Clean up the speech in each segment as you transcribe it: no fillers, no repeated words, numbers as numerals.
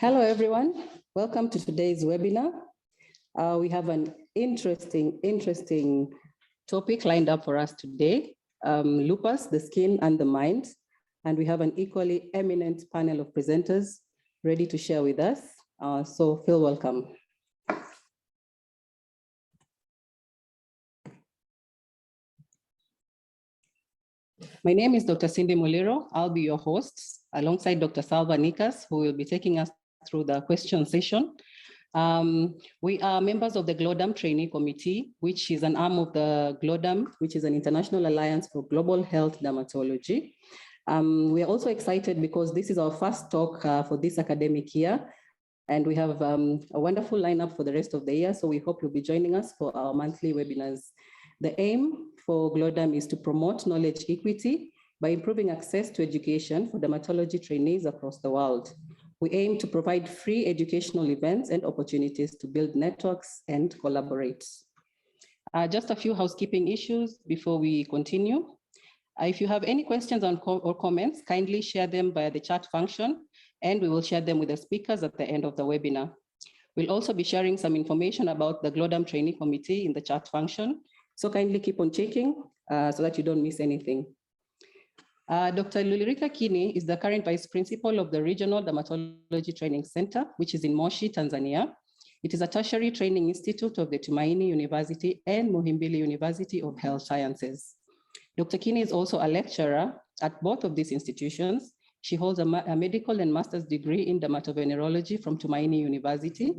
Hello, everyone. Welcome to today's webinar. We have an interesting topic lined up for us today, lupus, the skin and the mind. And we have an equally eminent panel of presenters ready to share with us. So feel welcome. My name is Dr. Cindy Muliro. I'll be your host alongside Dr. Salva Nikas, who will be taking us through the question session. We are members of the GLODAM Trainee Committee, which is an arm of the GLODAM, which is an international alliance for global health dermatology. We are also excited because this is our first talk for this academic year, and we have a wonderful lineup for the rest of the year. So we hope you'll be joining us for our monthly webinars. The aim for GLODAM is to promote knowledge equity by improving access to education for dermatology trainees across the world. We aim to provide free educational events and opportunities to build networks and collaborate. Just a few housekeeping issues before we continue. If you have any questions or comments, kindly share them via the chat function, and we will share them with the speakers at the end of the webinar. We'll also be sharing some information about the GLODAM Trainee Committee in the chat function, so kindly keep on checking so that you don't miss anything. Dr. Lulyritha Kini is the current Vice Principal of the Regional Dermatology Training Center, which is in Moshi, Tanzania. It is a tertiary training institute of the Tumaini University and Muhimbili University of Health Sciences. Dr. Kini is also a lecturer at both of these institutions. She holds a medical and master's degree in dermatovenerology from Tumaini University.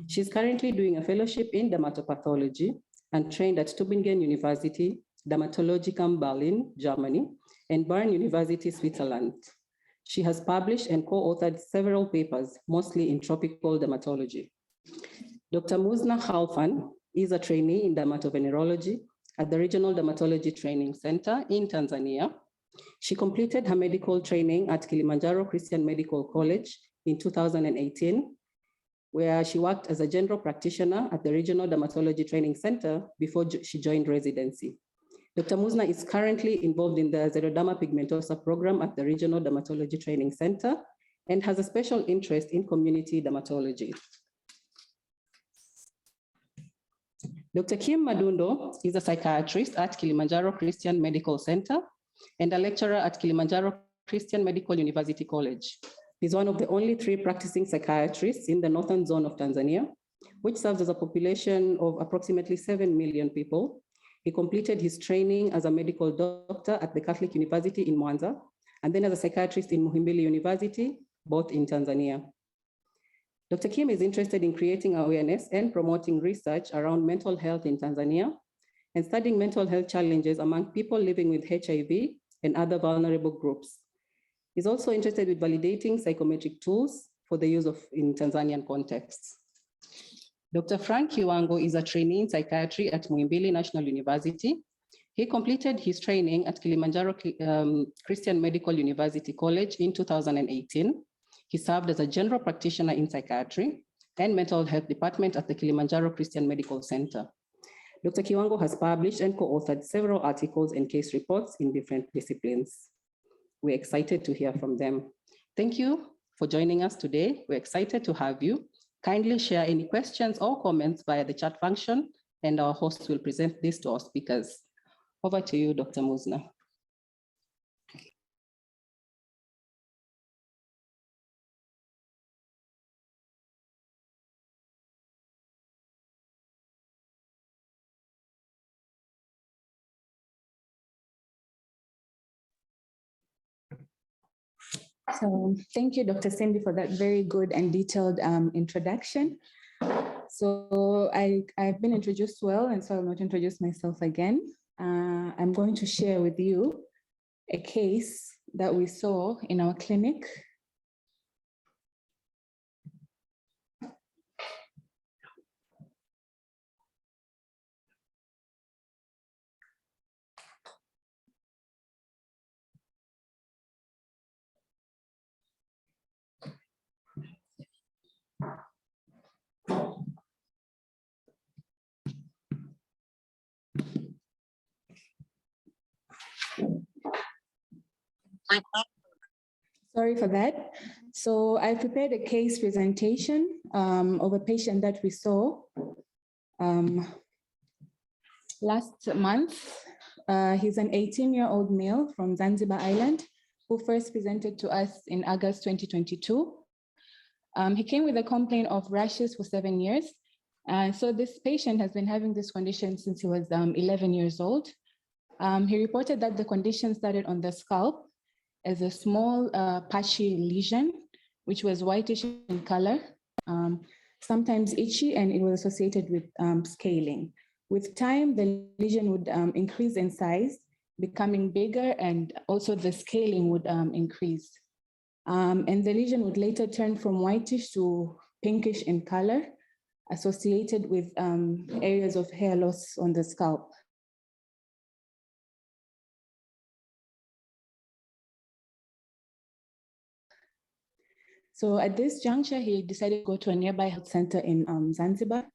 She's currently doing a fellowship in dermatopathology and trained at Tübingen University, Dermatologicum Berlin, Germany, and Bern University, Switzerland. She has published and co-authored several papers, mostly in tropical dermatology. Dr. Muzna Khalfan is a trainee in dermatovenerology at the Regional Dermatology Training Center in Tanzania. She completed her medical training at Kilimanjaro Christian Medical College in 2018, where she worked as a general practitioner at the Regional Dermatology Training Center before she joined residency. Dr. Muzna is currently involved in the Xeroderma pigmentosa program at the Regional Dermatology Training Center and has a special interest in community dermatology. Dr. Kim Madundo is a psychiatrist at Kilimanjaro Christian Medical Center and a lecturer at Kilimanjaro Christian Medical University College. He's one of the only 3 practicing psychiatrists in the northern zone of Tanzania, which serves as a population of approximately 7 million people. He completed his training as a medical doctor at the Catholic University in Mwanza, and then as a psychiatrist in Muhimbili University, both in Tanzania. Dr. Kim is interested in creating awareness and promoting research around mental health in Tanzania and studying mental health challenges among people living with HIV and other vulnerable groups. He's also interested in validating psychometric tools for the use in Tanzanian contexts. Dr. Frank Kiwango is a trainee in psychiatry at Muhimbili National University. He completed his training at Kilimanjaro Christian Medical University College in 2018. He served as a general practitioner in psychiatry and mental health department at the Kilimanjaro Christian Medical Center. Dr. Kiwango has published and co-authored several articles and case reports in different disciplines. We're excited to hear from them. Thank you for joining us today. We're excited to have you. Kindly share any questions or comments via the chat function, and our host will present this to our speakers. Over to you, Dr. Muzna. So thank you, Dr. Cindy, for that very good and detailed introduction. So I've been introduced well, and so I'll not introduce myself again. I'm going to share with you a case that we saw in our clinic. Sorry for that. So I prepared a case presentation of a patient that we saw last month. He's an 18-year-old male from Zanzibar Island who first presented to us in August 2022. He came with a complaint of rashes for 7 years. So this patient has been having this condition since he was 11 years old. He reported that the condition started on the scalp as a small patchy lesion, which was whitish in color, sometimes itchy, and it was associated with scaling. With time, the lesion would increase in size, becoming bigger, and also the scaling would increase. And the lesion would later turn from whitish to pinkish in color, associated with areas of hair loss on the scalp. So at this juncture, he decided to go to a nearby health center in Zanzibar,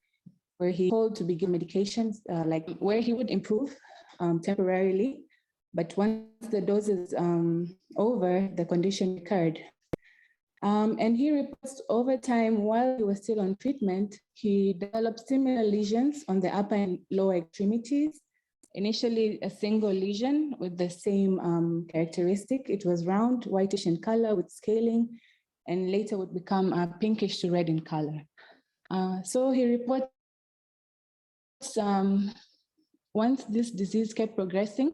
where he called to begin medications, where he would improve temporarily. But once the dose is over, the condition recurred. And he reports over time, while he was still on treatment, he developed similar lesions on the upper and lower extremities. Initially, a single lesion with the same characteristic. It was round, whitish in color with scaling, and later would become pinkish to red in color. So he reports once this disease kept progressing,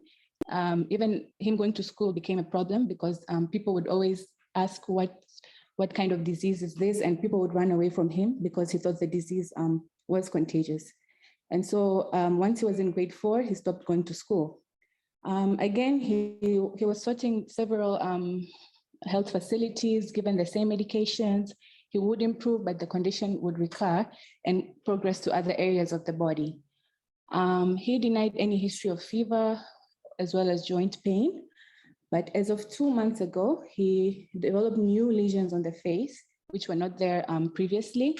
even him going to school became a problem because people would always ask what kind of disease is this, and people would run away from him because he thought the disease was contagious. And so once he was in grade 4, he stopped going to school. Again, he was sorting several health facilities, given the same medications. He would improve, but the condition would recur and progress to other areas of the body. He denied any history of fever as well as joint pain. But as of 2 months ago, he developed new lesions on the face, which were not there previously.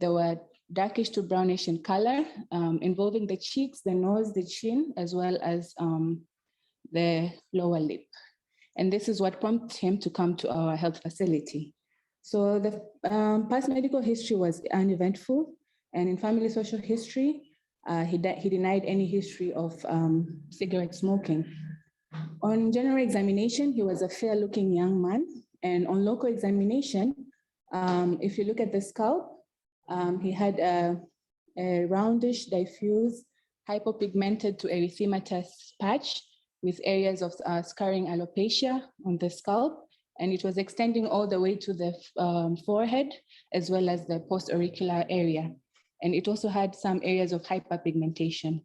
They were darkish to brownish in color, involving the cheeks, the nose, the chin, as well as the lower lip. And this is what prompted him to come to our health facility. So the past medical history was uneventful, and in family social history, he denied any history of cigarette smoking. On general examination, he was a fair-looking young man, and on local examination, if you look at the scalp, he had a roundish, diffuse, hypopigmented to erythematous patch with areas of scarring alopecia on the scalp, and it was extending all the way to the forehead, as well as the post-auricular area. And it also had some areas of hyperpigmentation.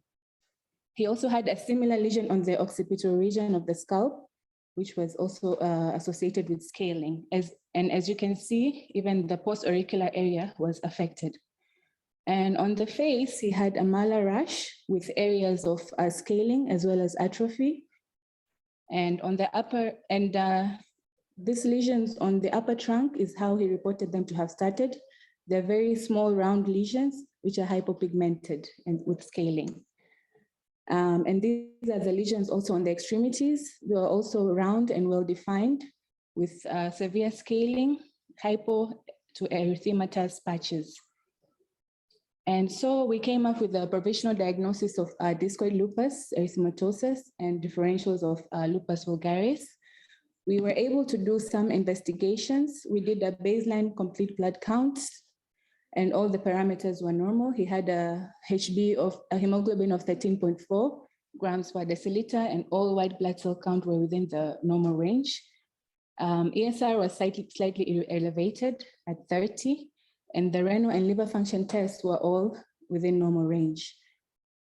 He also had a similar lesion on the occipital region of the scalp, which was also associated with scaling. And as you can see, even the post-auricular area was affected. And on the face, he had a malar rash with areas of scaling as well as atrophy. And on the upper, and these lesions on the upper trunk is how he reported them to have started. They're very small round lesions, which are hypopigmented and with scaling. And these are the lesions also on the extremities. They are also round and well-defined with severe scaling, hypo to erythematous patches. And so we came up with a provisional diagnosis of discoid lupus, erythematosus, and differentials of lupus vulgaris. We were able to do some investigations. We did a baseline complete blood count, and all the parameters were normal. He had a HB of a hemoglobin of 13.4 grams per deciliter, and all white blood cell count were within the normal range. ESR was slightly elevated at 30, and the renal and liver function tests were all within normal range.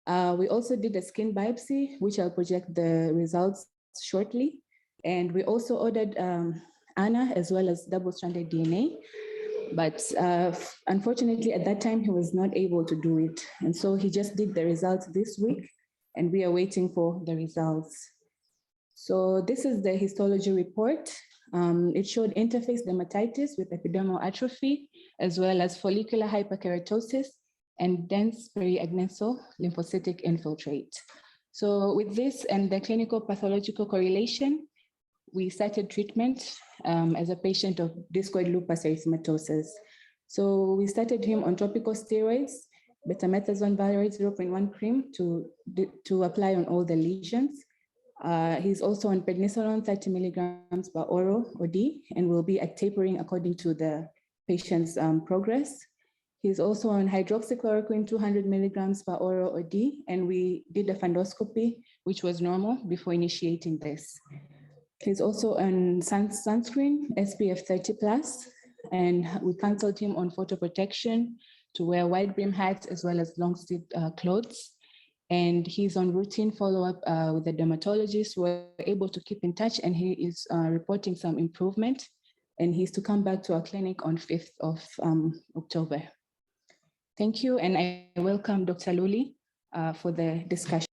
We also did a skin biopsy, which I'll project the results shortly. And we also ordered ANA as well as double-stranded DNA. But unfortunately, at that time, he was not able to do it. And so he just did the results this week, and we are waiting for the results. So this is the histology report. It showed interface dermatitis with epidermal atrophy, as well as follicular hyperkeratosis and dense periagnusal lymphocytic infiltrate. So with this and the clinical pathological correlation, we started treatment as a patient of Discoid lupus erythematosus. So we started him on topical steroids, betamethasone valerate 0.1 cream to apply on all the lesions. He's also on prednisolone 30 milligrams per oral OD, and will be at tapering according to the patient's progress. He's also on hydroxychloroquine 200 milligrams per oral OD, and we did a fundoscopy, which was normal before initiating this. He's also on sunscreen, SPF 30+, and we counseled him on photoprotection to wear wide brim hats as well as long sleeve clothes. And he's on routine follow-up with the dermatologist. We're able to keep in touch, and he is reporting some improvement. And he's to come back to our clinic on 5th of October. Thank you, and I welcome Dr. Luli for the discussion.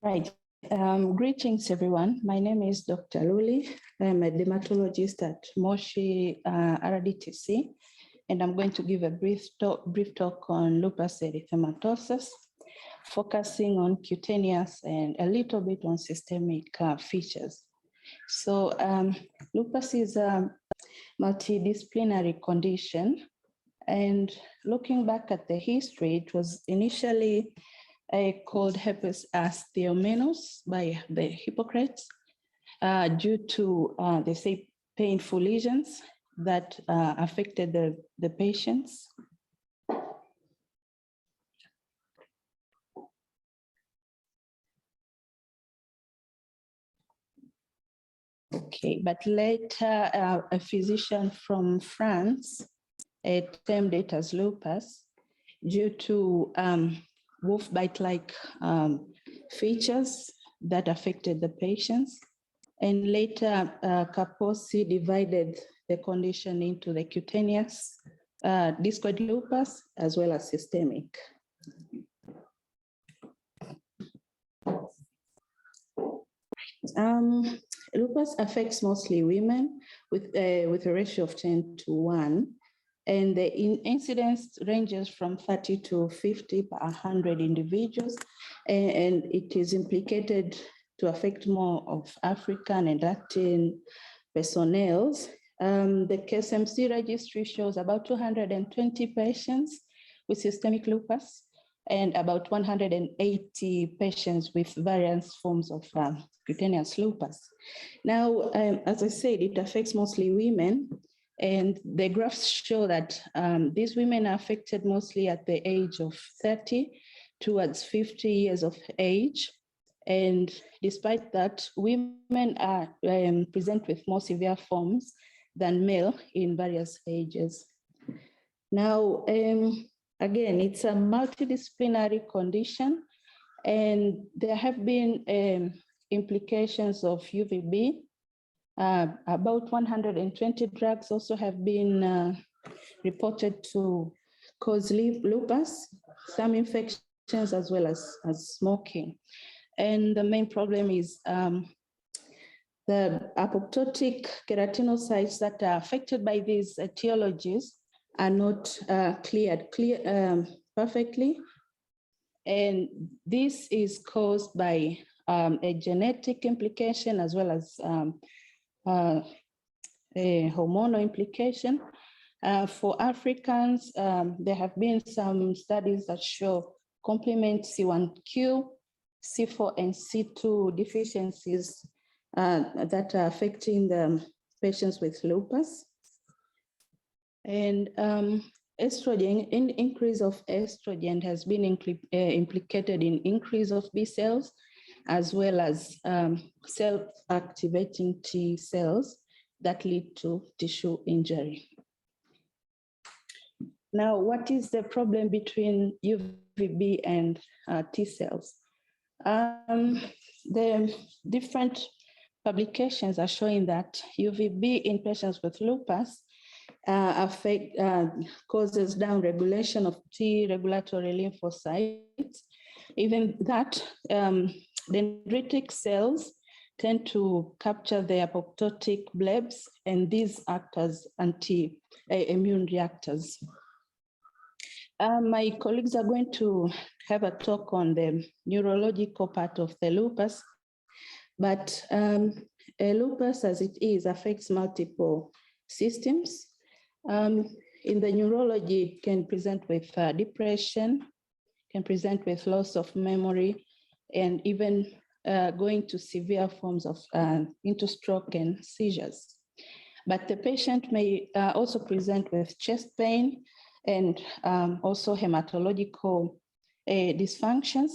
Right. Greetings, everyone. My name is Dr. Luli. I'm a dermatologist at Moshi RDTC, and I'm going to give a brief talk on lupus erythematosus, focusing on cutaneous and a little bit on systemic features. So lupus is a multidisciplinary condition, and looking back at the history, it was initially called herpes astheomenus by the Hippocrates due to, they say, painful lesions that affected the patients. Okay, but later a physician from France termed it as lupus due to wolf bite-like features that affected the patients. And later, Kaposi divided the condition into the cutaneous, discoid lupus, as well as systemic. Lupus affects mostly women with a ratio of 10:1. And the incidence ranges from 30 to 50 per 100 individuals, and it is implicated to affect more of African and Latin personnel. The KSMC registry shows about 220 patients with systemic lupus and about 180 patients with various forms of cutaneous lupus. Now, as I said, it affects mostly women. And the graphs show that these women are affected mostly at the age of 30 towards 50 years of age. And despite that, women are present with more severe forms than male in various ages. Now, again, it's a multidisciplinary condition, and there have been implications of UVB. About 120 drugs also have been reported to cause lupus, some infections as well as smoking. And the main problem is the apoptotic keratinocytes that are affected by these etiologies are not cleared perfectly. And this is caused by a genetic implication as well as a hormonal implication. For Africans, there have been some studies that show complement C1q, C4 and C2 deficiencies that are affecting the patients with lupus. And estrogen, increase of estrogen has been implicated in increase of B cells, as well as self-activating T cells that lead to tissue injury. Now, what is the problem between UVB and T cells? The different publications are showing that UVB in patients with lupus causes downregulation of T regulatory lymphocytes. Even that, dendritic cells tend to capture the apoptotic blebs, and these act as anti-immune reactors. My colleagues are going to have a talk on the neurological part of the lupus, but lupus as it is affects multiple systems. In the neurology, it can present with depression, can present with loss of memory, and even going to severe forms of into stroke and seizures. But the patient may also present with chest pain and also hematological dysfunctions.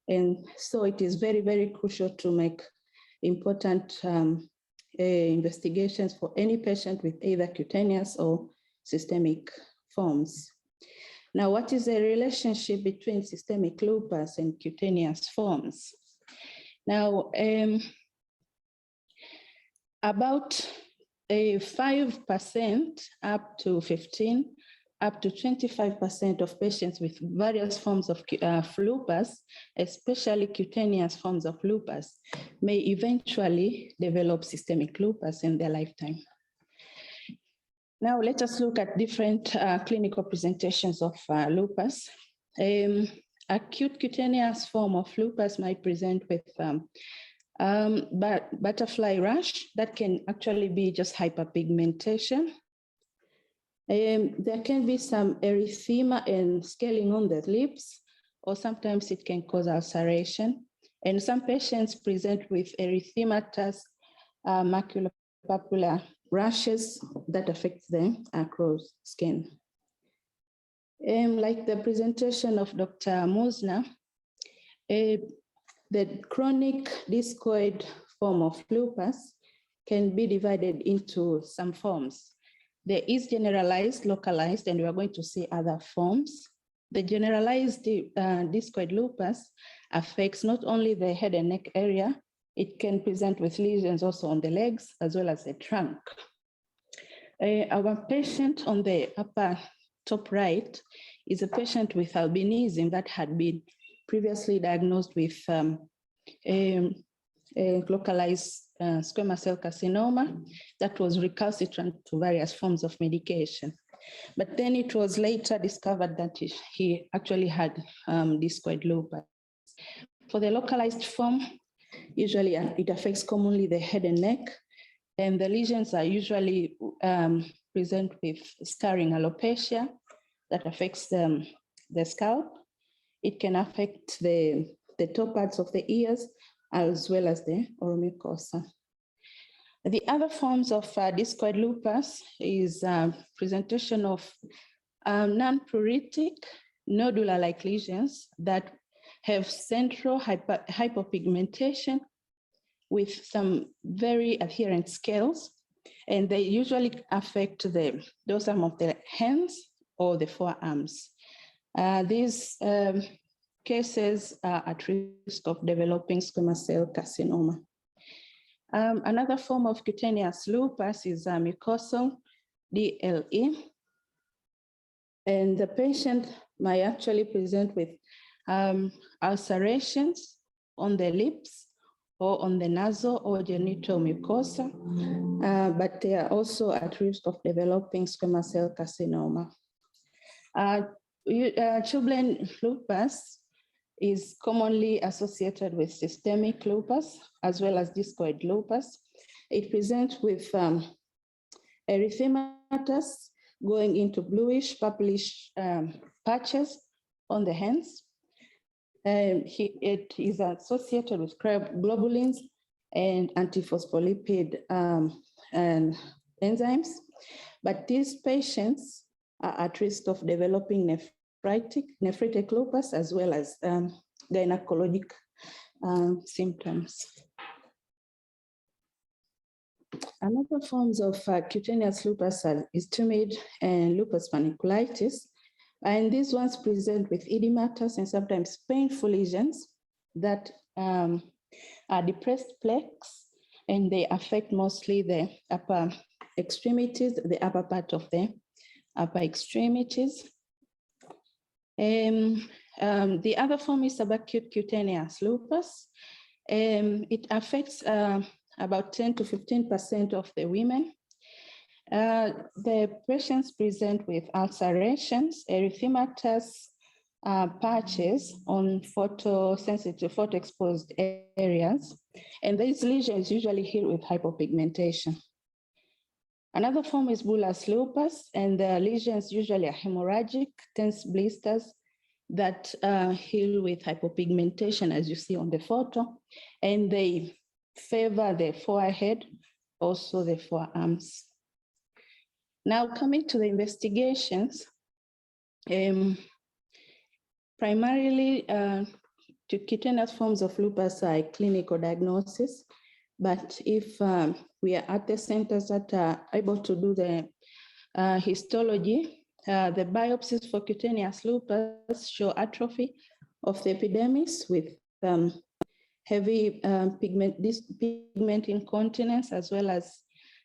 And so it is very, very crucial to make important investigations for any patient with either cutaneous or systemic forms. Now, what is the relationship between systemic lupus and cutaneous forms? Now, about 5% up to 15, up to 25% of patients with various forms of lupus, especially cutaneous forms of lupus, may eventually develop systemic lupus in their lifetime. Now, let us look at different clinical presentations of lupus. Acute cutaneous form of lupus might present with butterfly rash that can actually be just hyperpigmentation. There can be some erythema and scaling on the lips, or sometimes it can cause ulceration. And some patients present with erythematous maculopapular rashes that affect the across skin. Like the presentation of Dr. Muzna, the chronic discoid form of lupus can be divided into some forms. There is generalized, localized, and we are going to see other forms. The generalized discoid lupus affects not only the head and neck area, it can present with lesions also on the legs as well as the trunk. Our patient on the upper top right is a patient with albinism that had been previously diagnosed with localized squamous cell carcinoma that was recalcitrant to various forms of medication. But then it was later discovered that he actually had discoid lupus. For the localized form, usually it affects commonly the head and neck, and the lesions are usually present with scarring alopecia that affects the scalp. It can affect the top parts of the ears as well as the oromucosa. The other forms of discoid lupus is presentation of non-pruritic nodular-like lesions that have central hypopigmentation with some very adherent scales, and they usually affect the dorsum of the hands or the forearms. These cases are at risk of developing squamous cell carcinoma. Another form of cutaneous lupus is mucosal DLE, and the patient might actually present with ulcerations on the lips or on the nasal or genital mucosa, but they are also at risk of developing squamous cell carcinoma. Chilblain lupus is commonly associated with systemic lupus as well as discoid lupus. It presents with erythematus going into bluish, purplish patches on the hands. It is associated with globulins and antiphospholipid and enzymes, but these patients are at risk of developing nephritic lupus as well as gynecologic symptoms. Another forms of cutaneous lupus is timid and lupus panniculitis, and these ones present with edematous and sometimes painful lesions that are depressed plaques and they affect mostly the upper extremities, the upper part of the upper extremities. The other form is subacute cutaneous lupus. It affects about 10 to 15% of the women. The patients present with ulcerations, erythematosis, patches on photosensitive, photoexposed areas, and these lesions usually heal with hypopigmentation. Another form is bullous lupus, and the lesions usually are hemorrhagic, tense blisters that heal with hypopigmentation, as you see on the photo, and they favor the forehead, also the forearms. Now, coming to the investigations, primarily, cutaneous forms of lupus are clinical diagnosis, but if we are at the centers that are able to do the histology, the biopsies for cutaneous lupus show atrophy of the epidermis with heavy pigment incontinence, as well as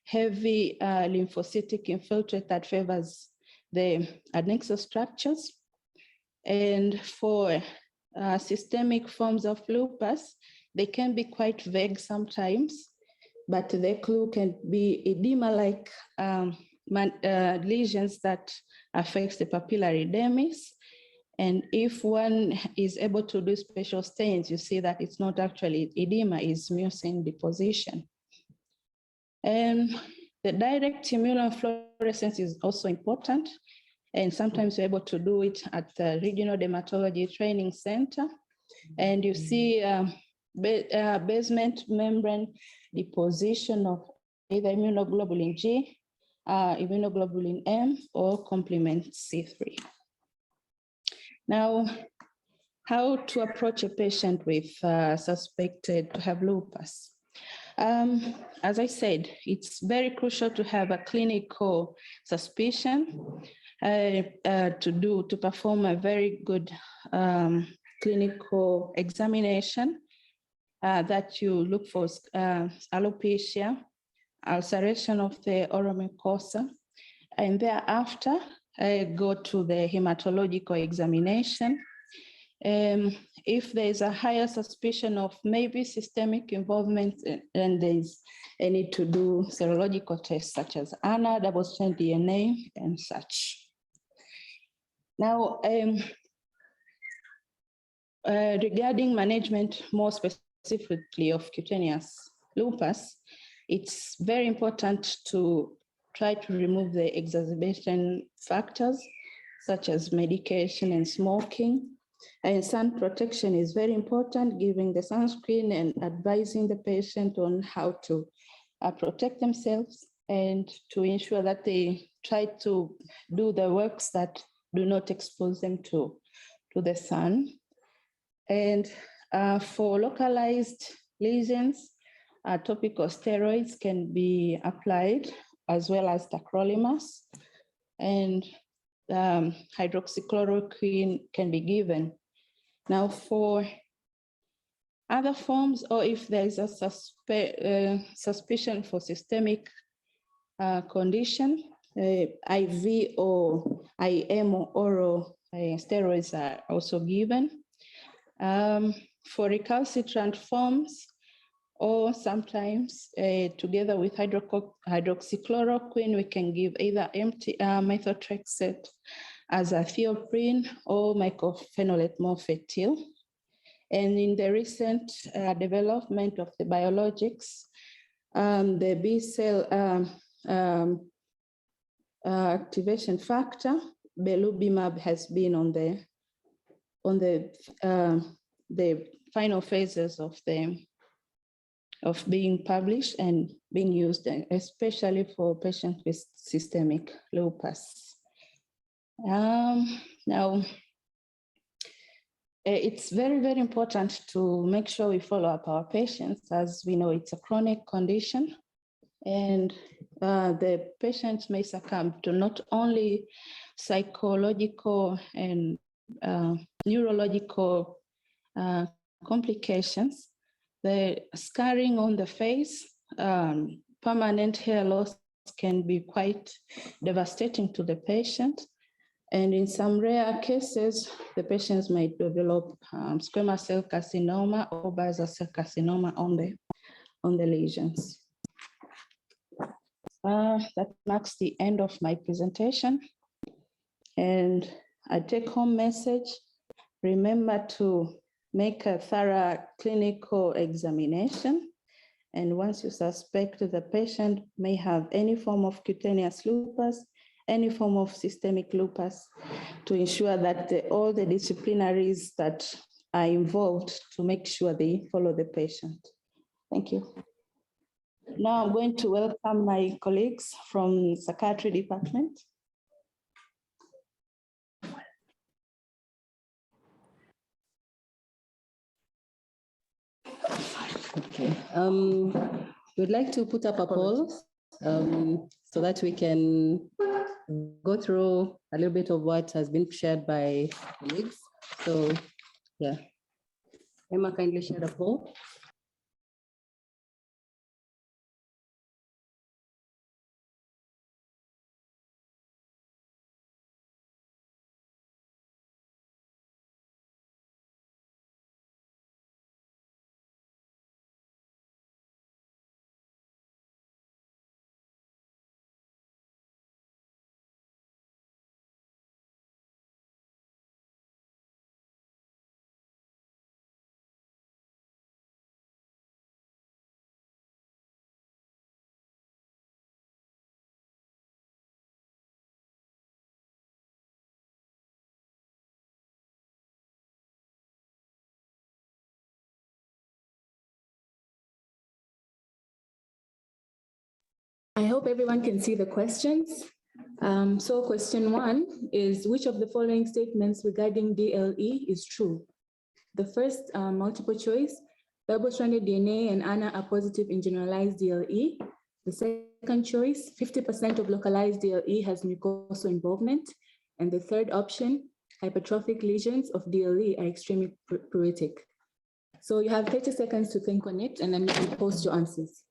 heavy lymphocytic infiltrate that favors the adnexal structures. And for systemic forms of lupus, they can be quite vague sometimes, but the clue can be edema-like lesions that affects the papillary dermis. And if one is able to do special stains, you see that it's not actually edema, it's mucin deposition. And the direct immunofluorescence is also important. And sometimes you're able to do it at the Regional Dermatology Training Center. And you see basement membrane deposition of either immunoglobulin G, immunoglobulin M, or complement C3. Now, how to approach a patient with suspected to have lupus? As I said, it's very crucial to have a clinical suspicion to perform a very good clinical examination that you look for alopecia, ulceration of the oral mucosa, and thereafter go to the hematological examination. If there's a higher suspicion of maybe systemic involvement, and there's a need to do serological tests such as ANA, double-strand DNA, and such. Now, regarding management more specifically of cutaneous lupus, it's very important to try to remove the exacerbation factors such as medication and smoking. And sun protection is very important, giving the sunscreen and advising the patient on how to protect themselves and to ensure that they try to do the works that do not expose them to the sun. And for localized lesions, topical steroids can be applied, as well as tacrolimus, and hydroxychloroquine can be given. Now, for other forms, or if there is a suspicion for systemic condition, IV or IM or oral steroids are also given. For recalcitrant forms, or sometimes together with hydroxychloroquine, we can give either methotrexate as a thioprin or mycophenolate mofetil. And in the recent development of the biologics, the B cell activation factor, belubimab, has been on the final phases of being published and being used, especially for patients with systemic lupus. Now, it's very, very important to make sure we follow up our patients, as we know it's a chronic condition, and the patients may succumb to not only psychological and neurological complications. The scarring on the face permanent hair loss can be quite devastating to the patient. And in some rare cases, the patients might develop squamous cell carcinoma or basal cell carcinoma on the lesions. That marks the end of my presentation. And a take-home message, remember to make a thorough clinical examination. And once you suspect the patient may have any form of cutaneous lupus, any form of systemic lupus, to ensure that all the disciplinaries that are involved to make sure they follow the patient. Thank you. Now I'm going to welcome my colleagues from Psychiatry Department. Okay. We'd like to put up a poll so that we can go through a little bit of what has been shared by colleagues. So, yeah. Emma, kindly share the poll. I hope everyone can see the questions. So question 1 is, which of the following statements regarding DLE is true? The first, multiple choice, double-stranded DNA and ANA are positive in generalized DLE. The second choice, 50% of localized DLE has mucosal involvement. And the third option, hypertrophic lesions of DLE are extremely pruritic. So you have 30 seconds to think on it, and then you can post your answers.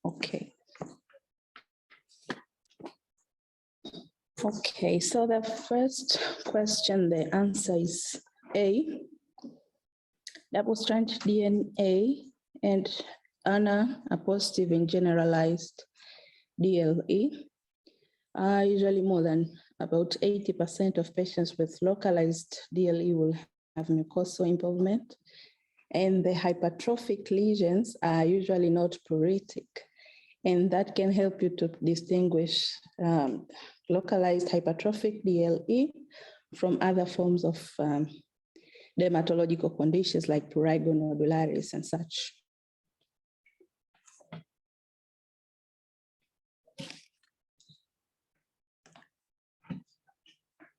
Okay. Okay, so the first question, the answer is A. Double-stranded DNA and ANA are positive in generalized DLE. Usually more than about 80% of patients with localized DLE will have mucosal involvement. And the hypertrophic lesions are usually not pruritic. And that can help you to distinguish localized hypertrophic DLE from other forms of dermatological conditions like prurigo nodularis and such.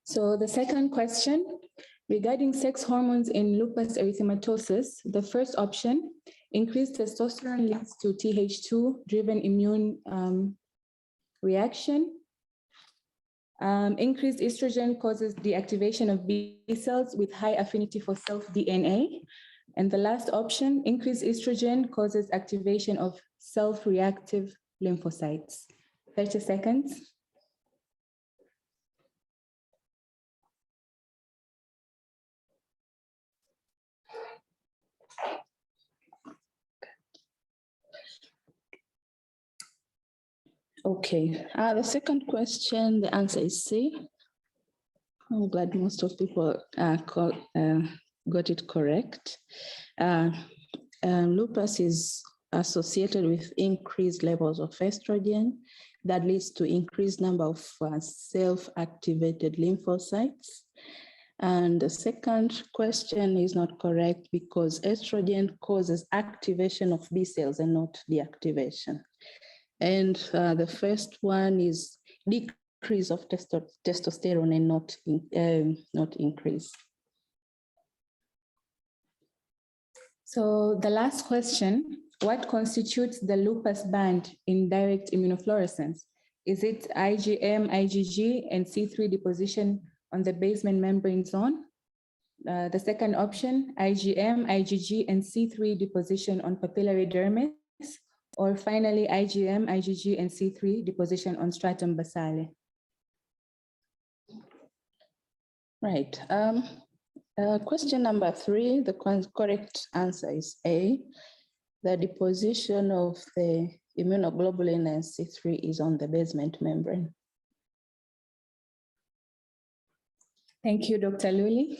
So the second question, regarding sex hormones in lupus erythematosus, the first option, increased testosterone leads to Th2-driven immune reaction. Increased estrogen causes the activation of B cells with high affinity for self-DNA. And the last option, increased estrogen causes activation of self-reactive lymphocytes. 30 seconds. Okay, the second question, the answer is C. I'm glad most of people got it correct. Lupus is associated with increased levels of estrogen that leads to increased number of self-activated lymphocytes. And the second question is not correct because estrogen causes activation of B cells and not deactivation. And the first one is decrease of testosterone and not increase. So the last question, what constitutes the lupus band in direct immunofluorescence? Is it IgM, IgG, and C3 deposition on the basement membrane zone? The second option, IgM, IgG, and C3 deposition on papillary dermis, or finally IgM, IgG, and C3 deposition on stratum basale. Right. Question number 3, the correct answer is A. The deposition of the immunoglobulin and C3 is on the basement membrane. Thank you, Dr. Luli.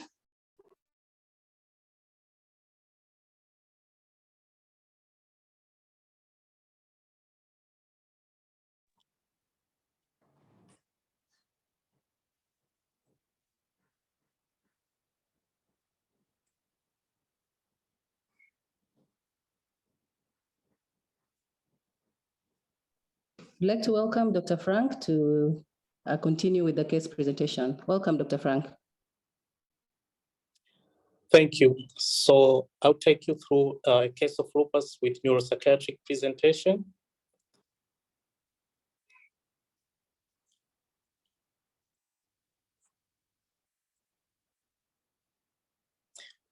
I'd like to welcome Dr. Frank to continue with the case presentation. Welcome, Dr. Frank. Thank you. So I'll take you through a case of lupus with neuropsychiatric presentation.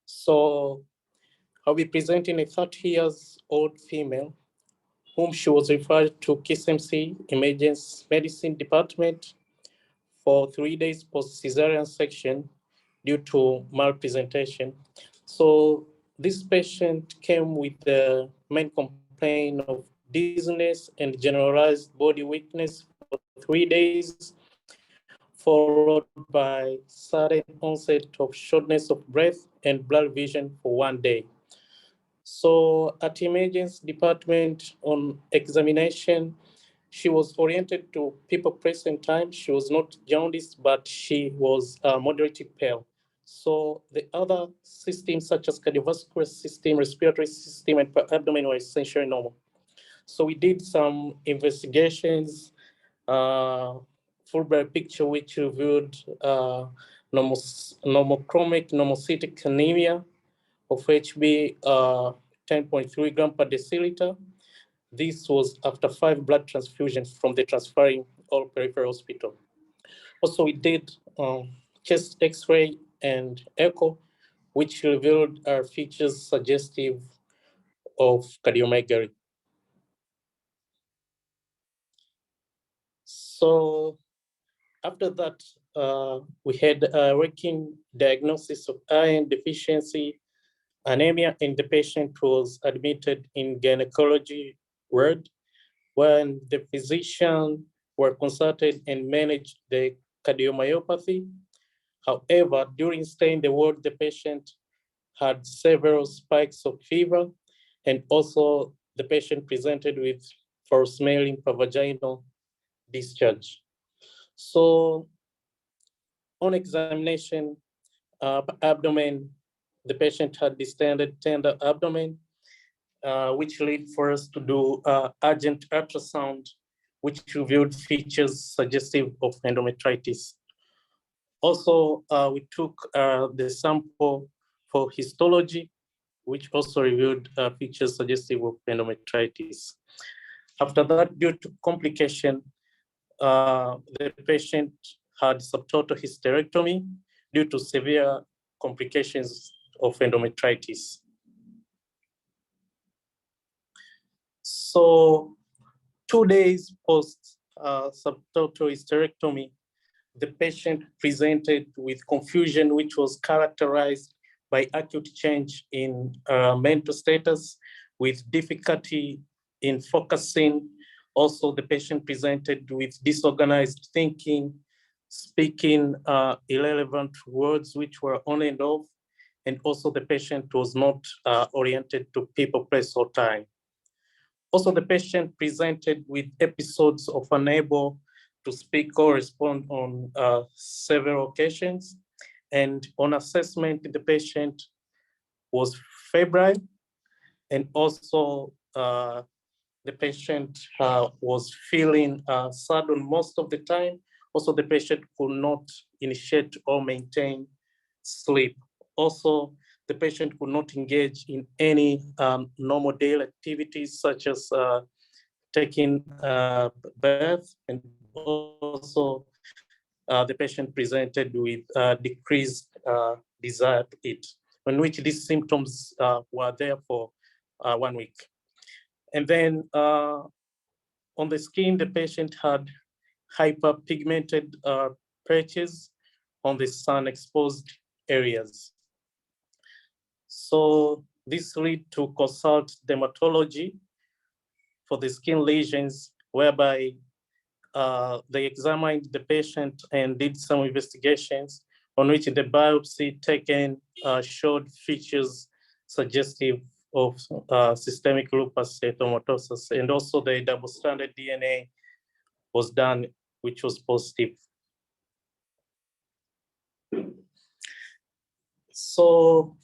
So I'll be presenting a 30-year-old female whom she was referred to KISMC Emergency Medicine Department for 3 days post-cesarean section due to malpresentation. So this patient came with the main complaint of dizziness and generalized body weakness for 3 days, followed by sudden onset of shortness of breath and blurred vision for 1 day. So at emergency department on examination, she was oriented to people present time. She was not jaundiced, but she was moderately pale. So the other systems such as cardiovascular system, respiratory system, and abdomen were essentially normal. So we did some investigations, Fulbright picture, which revealed normochromic normocytic anemia of HB 10.3 gram per deciliter. This was after 5 blood transfusions from the transferring all peripheral hospital. Also, we did chest X-ray and echo, which revealed features suggestive of cardiomegaly. So after that, we had a working diagnosis of iron deficiency anemia, and the patient was admitted in gynecology ward when the physician were consulted and managed the cardiomyopathy. However, during stay in the ward, the patient had several spikes of fever, and also the patient presented with foul-smelling pervaginal discharge. So on examination, abdomen, the patient had distended tender abdomen, which led for us to do urgent ultrasound, which revealed features suggestive of endometritis. Also, we took the sample for histology, which also revealed features suggestive of endometritis. After that, due to complication, the patient had subtotal hysterectomy due to severe complications of endometritis. So 2 days post subtotal hysterectomy, the patient presented with confusion, which was characterized by acute change in mental status with difficulty in focusing. Also, the patient presented with disorganized thinking, speaking irrelevant words which were on and off, and also the patient was not oriented to people, place, or time. Also, the patient presented with episodes of unable to speak or respond on several occasions. And on assessment, the patient was febrile and also the patient was feeling sad on most of the time. Also, the patient could not initiate or maintain sleep. Also, the patient could not engage in any normal daily activities such as taking a bath, and also the patient presented with decreased desire to eat, on which these symptoms were there for 1 week. And then on the skin, the patient had hyperpigmented patches on the sun-exposed areas. So this led to consult dermatology for the skin lesions, whereby they examined the patient and did some investigations on which the biopsy taken showed features suggestive of systemic lupus erythematosus, and also the double-stranded DNA was done, which was positive. So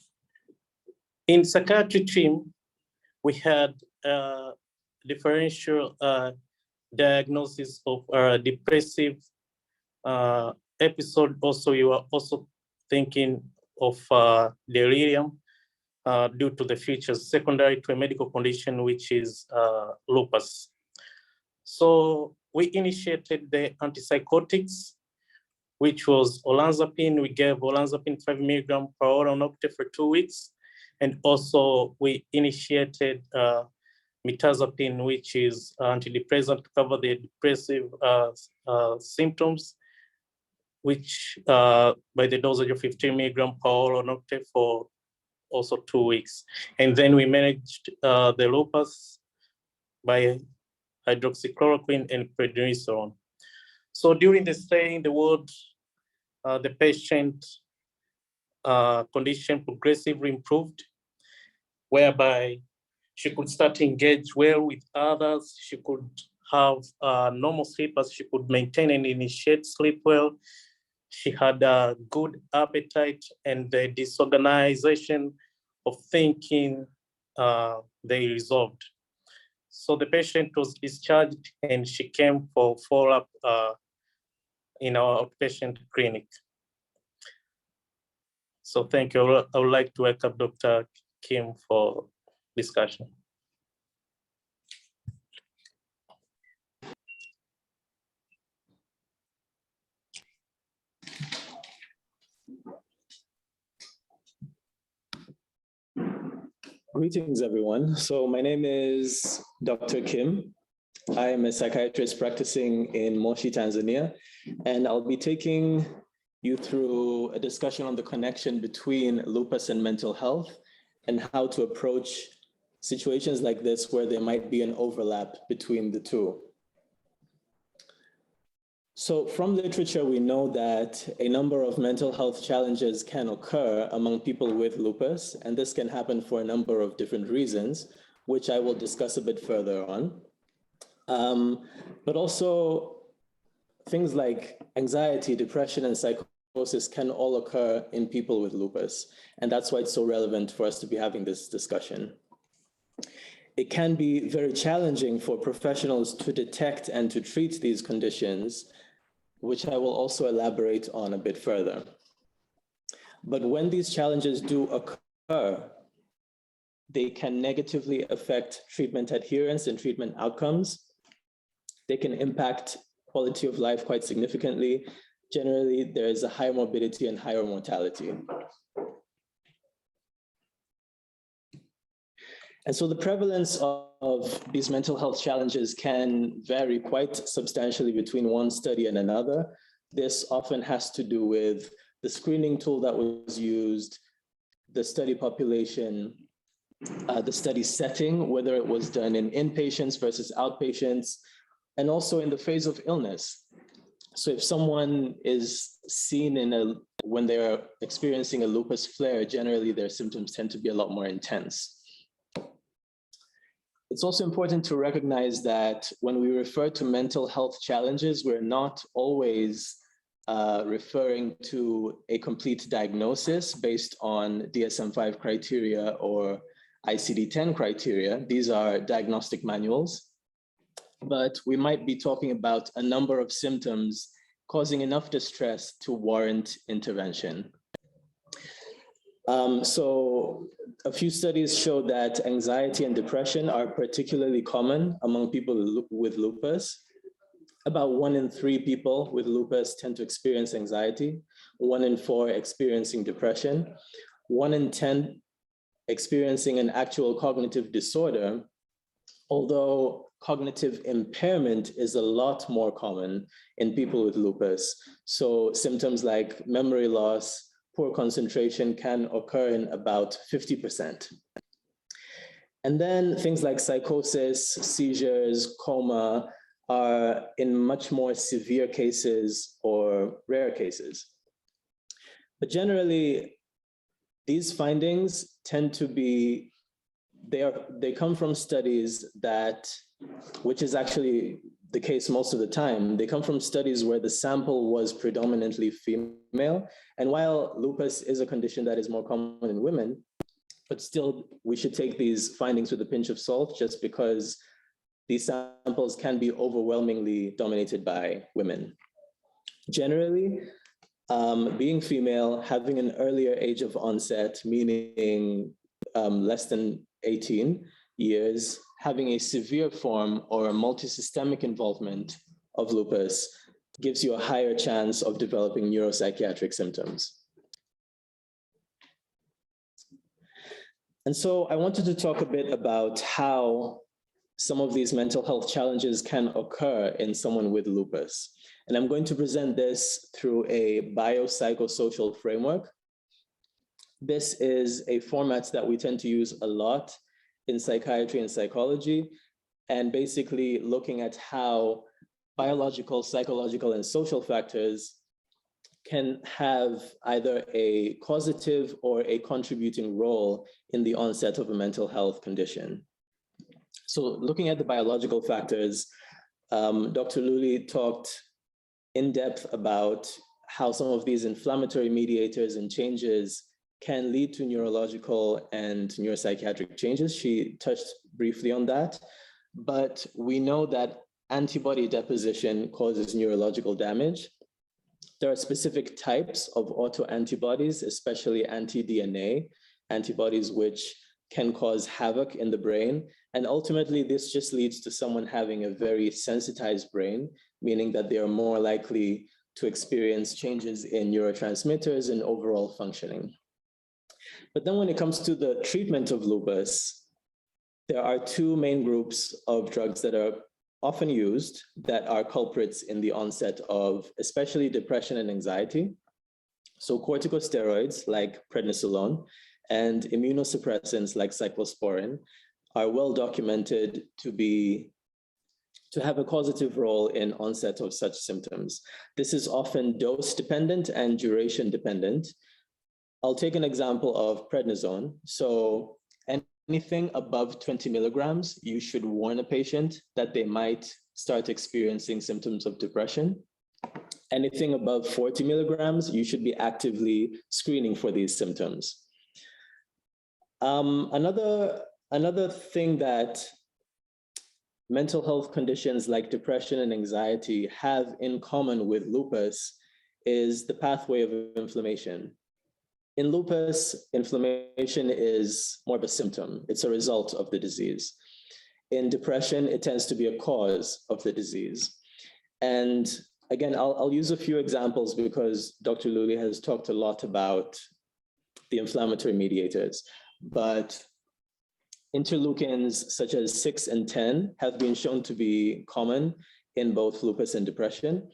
in psychiatry team, we had differential diagnosis of depressive episode. Also, you are also thinking of delirium due to the features secondary to a medical condition, which is lupus. So we initiated the antipsychotics, which was olanzapine. We gave olanzapine 5 milligram per oral nocturne for 2 weeks. And also we initiated mirtazapine, which is antidepressant to cover the depressive symptoms, which by the dosage of 15 milligram per oral nocturne for also 2 weeks. And then we managed the lupus by hydroxychloroquine and prednisolone. So during the stay in the ward, the patient condition progressively improved, whereby she could start to engage well with others. She could have normal sleep, as she could maintain and initiate sleep well. She had a good appetite, and the disorganization of thinking, they resolved. So the patient was discharged, and she came for follow-up in our outpatient clinic. So thank you. I would like to welcome Dr. Kim for discussion. Greetings, everyone. So my name is Dr. Kim. I am a psychiatrist practicing in Moshi, Tanzania, and I'll be taking you through a discussion on the connection between lupus and mental health and how to approach situations like this where there might be an overlap between the two. So from literature, we know that a number of mental health challenges can occur among people with lupus, and this can happen for a number of different reasons, which I will discuss a bit further on. But also things like anxiety, depression, and psychosis can all occur in people with lupus, and that's why it's so relevant for us to be having this discussion. It can be very challenging for professionals to detect and to treat these conditions, which I will also elaborate on a bit further. But when these challenges do occur, they can negatively affect treatment adherence and treatment outcomes. They can impact quality of life quite significantly. Generally, there is a higher morbidity and higher mortality. And so the prevalence of these mental health challenges can vary quite substantially between one study and another. This often has to do with the screening tool that was used, the study population, the study setting, whether it was done in inpatients versus outpatients, and also in the phase of illness. So if someone is seen when they're experiencing a lupus flare, generally their symptoms tend to be a lot more intense. It's also important to recognize that when we refer to mental health challenges, we're not always referring to a complete diagnosis based on DSM-5 criteria or ICD-10 criteria. These are diagnostic manuals. but we might be talking about a number of symptoms causing enough distress to warrant intervention. So a few studies show that anxiety and depression are particularly common among people with lupus. About 1 in 3 people with lupus tend to experience anxiety, 1 in 4 experiencing depression, 1 in 10 experiencing an actual cognitive disorder, although cognitive impairment is a lot more common in people with lupus. So symptoms like memory loss, poor concentration can occur in about 50%. And then things like psychosis, seizures, coma are in much more severe cases or rare cases. But generally, these findings tend to be, they come from studies that, which is actually the case most of the time, they come from studies where the sample was predominantly female. And while lupus is a condition that is more common in women, but still we should take these findings with a pinch of salt, just because these samples can be overwhelmingly dominated by women. Generally, being female, having an earlier age of onset, meaning less than 18 years, having a severe form or a multisystemic involvement of lupus gives you a higher chance of developing neuropsychiatric symptoms. And so I wanted to talk a bit about how some of these mental health challenges can occur in someone with lupus. And I'm going to present this through a biopsychosocial framework. This is a format that we tend to use a lot in psychiatry and psychology, and basically looking at how biological, psychological, and social factors can have either a causative or a contributing role in the onset of a mental health condition. So looking at the biological factors, Dr. Luly talked in depth about how some of these inflammatory mediators and changes can lead to neurological and neuropsychiatric changes. She touched briefly on that, but we know that antibody deposition causes neurological damage. There are specific types of autoantibodies, especially anti-DNA antibodies, which can cause havoc in the brain. And ultimately, this just leads to someone having a very sensitized brain, meaning that they are more likely to experience changes in neurotransmitters and overall functioning. But then when it comes to the treatment of lupus, there are 2 main groups of drugs that are often used that are culprits in the onset of especially depression and anxiety. So corticosteroids like prednisolone and immunosuppressants like cyclosporin are well documented to have a causative role in onset of such symptoms. This is often dose dependent and duration dependent. I'll take an example of prednisone. So anything above 20 milligrams, you should warn a patient that they might start experiencing symptoms of depression. Anything above 40 milligrams, you should be actively screening for these symptoms. Another thing that mental health conditions like depression and anxiety have in common with lupus is the pathway of inflammation. In lupus, inflammation is more of a symptom. It's a result of the disease. In depression, it tends to be a cause of the disease. And again, I'll use a few examples because Dr. Luly has talked a lot about the inflammatory mediators, but interleukins such as 6 and 10 have been shown to be common in both lupus and depression.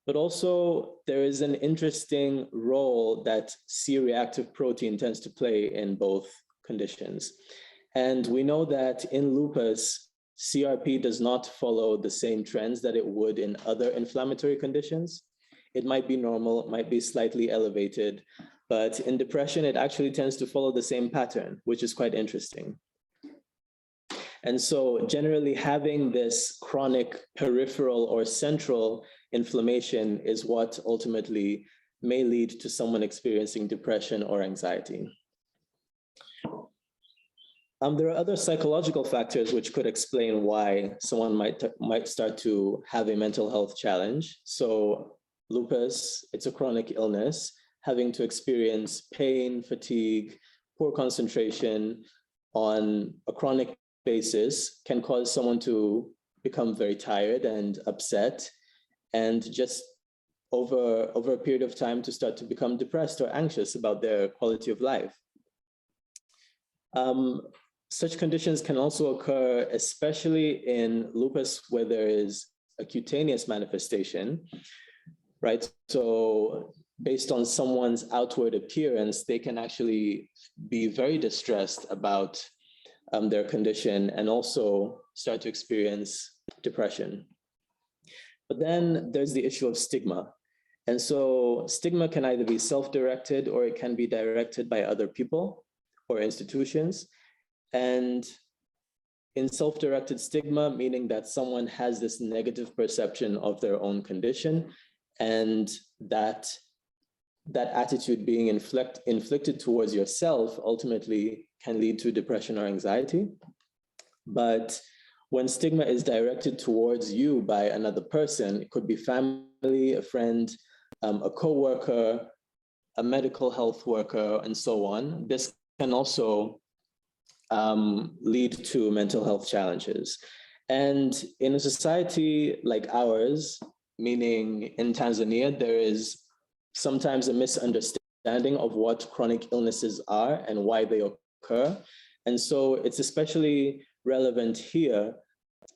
But also there is an interesting role that C-reactive protein tends to play in both conditions. And we know that in lupus, CRP does not follow the same trends that it would in other inflammatory conditions. It might be normal, it might be slightly elevated, but in depression, it actually tends to follow the same pattern, which is quite interesting. And so generally having this chronic peripheral or central inflammation is what ultimately may lead to someone experiencing depression or anxiety. There are other psychological factors which could explain why someone might start to have a mental health challenge. So lupus, it's a chronic illness, having to experience pain, fatigue, poor concentration on a chronic basis can cause someone to become very tired and upset, and just over a period of time to start to become depressed or anxious about their quality of life. Such conditions can also occur, especially in lupus where there is a cutaneous manifestation, right? So based on someone's outward appearance, they can actually be very distressed about their condition and also start to experience depression. But then there's the issue of stigma. And so stigma can either be self-directed or it can be directed by other people or institutions. And in self-directed stigma, meaning that someone has this negative perception of their own condition, and that attitude being inflicted towards yourself ultimately can lead to depression or anxiety. But when stigma is directed towards you by another person, it could be family, a friend, a coworker, a medical health worker, and so on. This can also lead to mental health challenges. And in a society like ours, meaning in Tanzania, there is sometimes a misunderstanding of what chronic illnesses are and why they occur. And so it's especially relevant here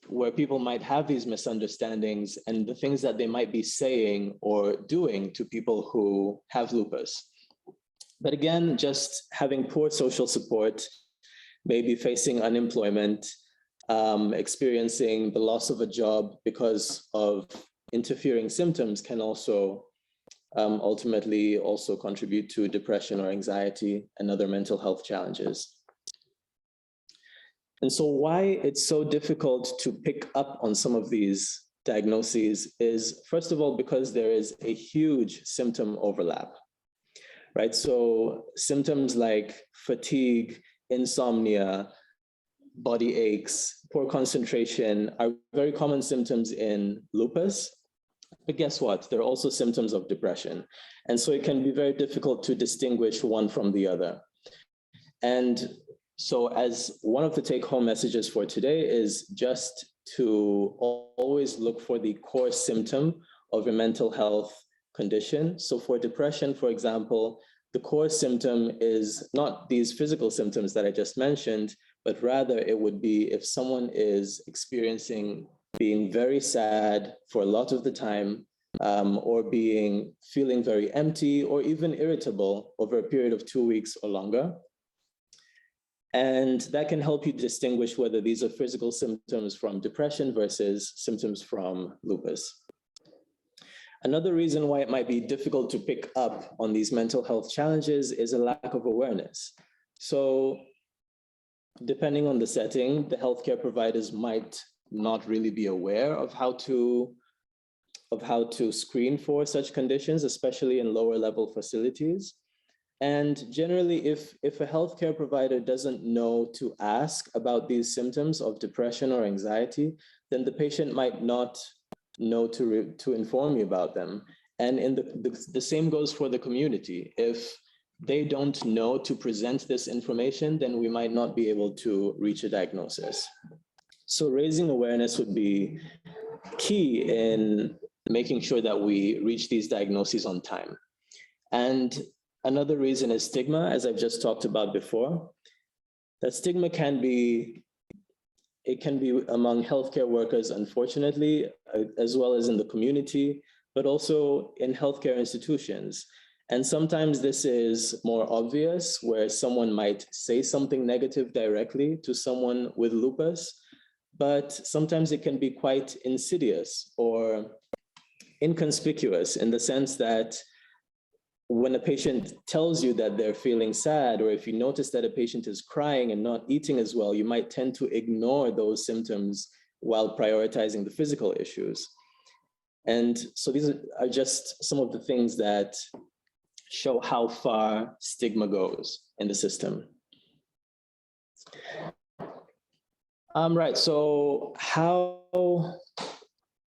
where people might have these misunderstandings and the things that they might be saying or doing to people who have lupus. But again, just having poor social support, maybe facing unemployment, experiencing the loss of a job because of interfering symptoms can also ultimately also contribute to depression or anxiety and other mental health challenges. And so why it's so difficult to pick up on some of these diagnoses is, first of all, because there is a huge symptom overlap, right? So symptoms like fatigue, insomnia, body aches, poor concentration are very common symptoms in lupus. But guess what? There are also symptoms of depression. And so it can be very difficult to distinguish one from the other. And so as one of the take-home messages for today is just to always look for the core symptom of a mental health condition. So for depression, for example, the core symptom is not these physical symptoms that I just mentioned, but rather it would be if someone is experiencing being very sad for a lot of the time, or feeling very empty or even irritable over a period of 2 weeks or longer. And that can help you distinguish whether these are physical symptoms from depression versus symptoms from lupus. Another reason why it might be difficult to pick up on these mental health challenges is a lack of awareness. So depending on the setting, the healthcare providers might not really be aware of how to screen for such conditions, especially in lower level facilities. And generally, if a healthcare provider doesn't know to ask about these symptoms of depression or anxiety, then the patient might not know to inform you about them. And the same goes for the community. If they don't know to present this information, then we might not be able to reach a diagnosis. So raising awareness would be key in making sure that we reach these diagnoses on time. And another reason is stigma, as I've just talked about before. That stigma can be among healthcare workers, unfortunately, as well as in the community, but also in healthcare institutions. And sometimes this is more obvious, where someone might say something negative directly to someone with lupus, but sometimes it can be quite insidious or inconspicuous in the sense that when a patient tells you that they're feeling sad, or if you notice that a patient is crying and not eating as well, you might tend to ignore those symptoms while prioritizing the physical issues. And so these are just some of the things that show how far stigma goes in the system. Right, so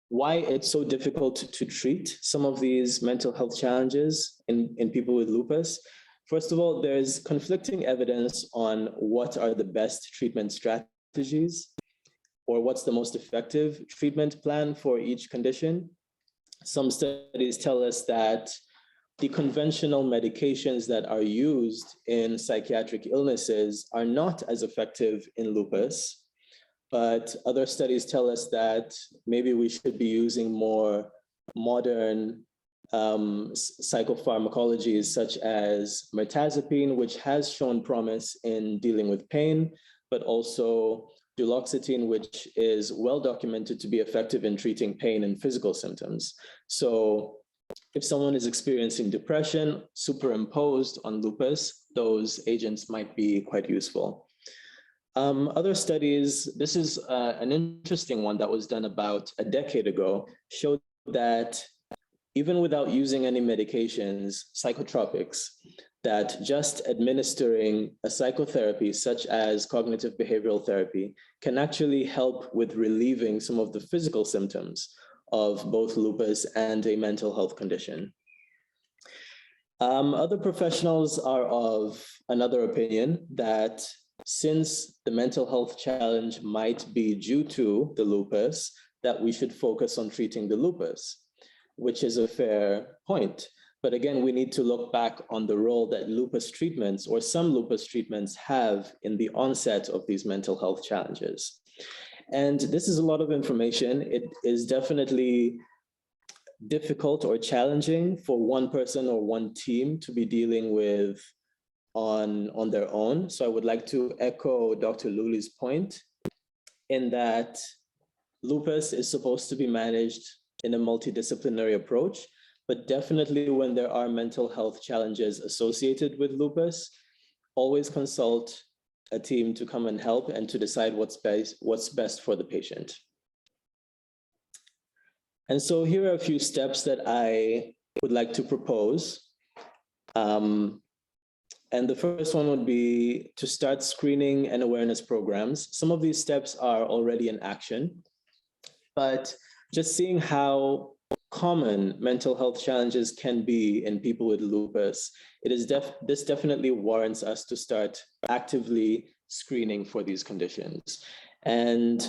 why it's so difficult to treat some of these mental health challenges in people with lupus. First of all, there's conflicting evidence on what are the best treatment strategies or what's the most effective treatment plan for each condition. Some studies tell us that the conventional medications that are used in psychiatric illnesses are not as effective in lupus. But other studies tell us that maybe we should be using more modern psychopharmacologies such as mirtazapine, which has shown promise in dealing with pain, but also duloxetine, which is well documented to be effective in treating pain and physical symptoms. So if someone is experiencing depression superimposed on lupus, those agents might be quite useful. Other studies, this is an interesting one that was done about a decade ago, showed that even without using any medications, psychotropics, that just administering a psychotherapy such as cognitive behavioral therapy can actually help with relieving some of the physical symptoms of both lupus and a mental health condition. Other professionals are of another opinion that since the mental health challenge might be due to the lupus, that we should focus on treating the lupus, which is a fair point. But again, we need to look back on the role that lupus treatments or some lupus treatments have in the onset of these mental health challenges. And this is a lot of information. It is definitely difficult or challenging for one person or one team to be dealing with on their own. So I would like to echo Dr. Luly's point in that lupus is supposed to be managed in a multidisciplinary approach, but definitely when there are mental health challenges associated with lupus, always consult a team to come and help and to decide what's best for the patient. And so here are a few steps that I would like to propose. And the first one would be to start screening and awareness programs. Some of these steps are already in action, but just seeing how common mental health challenges can be in people with lupus, this definitely warrants us to start actively screening for these conditions. And